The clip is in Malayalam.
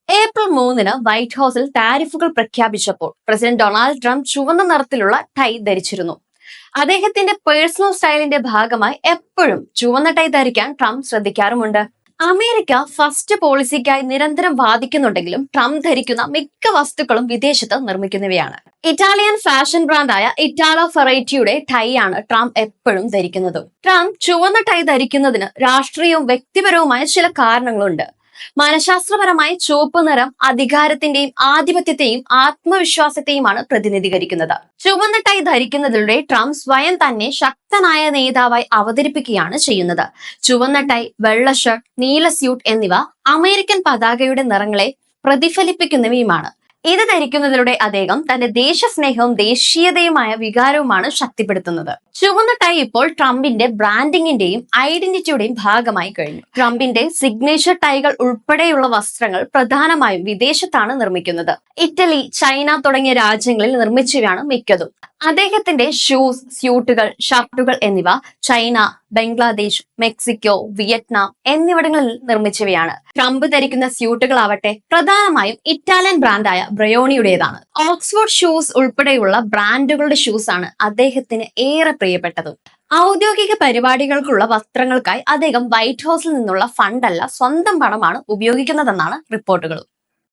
ഏപ്രിൽ 3-ന് വൈറ്റ് ഹൌസിൽ താരിഫുകൾ പ്രഖ്യാപിച്ചപ്പോൾ പ്രസിഡന്റ് ഡൊണാൾഡ് ട്രംപ് ചുവന്ന നിറത്തിലുള്ള ടൈ ധരിച്ചിരുന്നു. അദ്ദേഹത്തിന്റെ പേഴ്സണൽ സ്റ്റൈലിന്റെ ഭാഗമായി എപ്പോഴും ചുവന്ന ടൈ ധരിക്കാൻ ട്രംപ് ശ്രദ്ധിക്കാറുമുണ്ട്. അമേരിക്ക ഫസ്റ്റ് പോളിസിക്കായി നിരന്തരം വാദിക്കുന്നുണ്ടെങ്കിലും ട്രംപ് ധരിക്കുന്ന മിക്ക വസ്തുക്കളും വിദേശത്ത് നിർമ്മിക്കുന്നവയാണ്. ഇറ്റാലിയൻ ഫാഷൻ ബ്രാൻഡായ ഇറ്റാലോ ഫെറൈറ്റിയുടെ ടൈ ആണ് ട്രംപ് എപ്പോഴും ധരിക്കുന്നത്. ട്രംപ് ചുവന്ന ടൈ ധരിക്കുന്നതിന് രാഷ്ട്രീയവും വ്യക്തിപരവുമായ ചില കാരണങ്ങളുണ്ട്. മനഃശാസ്ത്രപരമായി ചുവപ്പ് നിറം അധികാരത്തിന്റെയും ആധിപത്യത്തെയും ആത്മവിശ്വാസത്തെയുമാണ് പ്രതിനിധീകരിക്കുന്നത്. ചുവന്ന ടൈ ധരിക്കുന്നതിലൂടെ ട്രംപ് സ്വയം തന്നെ ശക്തനായ നേതാവായി അവതരിപ്പിക്കുകയാണ് ചെയ്യുന്നത്. ചുവന്ന ടൈ, വെള്ള ഷർട്ട്, നീല സ്യൂട്ട് എന്നിവ അമേരിക്കൻ പതാകയുടെ നിറങ്ങളെ പ്രതിഫലിപ്പിക്കുന്നവയുമാണ്. ഇത് ധരിക്കുന്നതിലൂടെ അദ്ദേഹം തന്റെ ദേശസ്നേഹവും ദേശീയതയുമായ വികാരവുമാണ് ശക്തിപ്പെടുത്തുന്നത്. ചുവന്ന ടൈ ഇപ്പോൾ ട്രംപിന്റെ ബ്രാൻഡിങ്ങിന്റെയും ഐഡന്റിറ്റിയുടെയും ഭാഗമായി കഴിഞ്ഞു. ട്രംപിന്റെ സിഗ്നേച്ചർ ടൈകൾ ഉൾപ്പെടെയുള്ള വസ്ത്രങ്ങൾ പ്രധാനമായും വിദേശത്താണ് നിർമ്മിക്കുന്നത്. ഇറ്റലി, ചൈന തുടങ്ങിയ രാജ്യങ്ങളിൽ നിർമ്മിച്ചവയാണ് മിക്കതും. അദ്ദേഹത്തിന്റെ ഷൂസ്, സ്യൂട്ടുകൾ, ഷർട്ടുകൾ എന്നിവ ചൈന, ബംഗ്ലാദേശ്, മെക്സിക്കോ, വിയറ്റ്നാം എന്നിവിടങ്ങളിൽ നിർമ്മിച്ചവയാണ്. ട്രംപ് ധരിക്കുന്ന സ്യൂട്ടുകളാവട്ടെ പ്രധാനമായും ഇറ്റാലിയൻ ബ്രാൻഡായ ബ്രയോണിയുടേതാണ്. ഓക്സ്ഫോർഡ് ഷൂസ് ഉൾപ്പെടെയുള്ള ബ്രാൻഡുകളുടെ ഷൂസ് ആണ് അദ്ദേഹത്തിന് ഏറെ പ്രിയപ്പെട്ടതും. ഔദ്യോഗിക പരിപാടികൾക്കുള്ള വസ്ത്രങ്ങൾക്കായി അദ്ദേഹം വൈറ്റ് ഹൌസിൽ നിന്നുള്ള ഫണ്ടല്ല, സ്വന്തം പണമാണ് ഉപയോഗിക്കുന്നതെന്നാണ് റിപ്പോർട്ടുകൾ.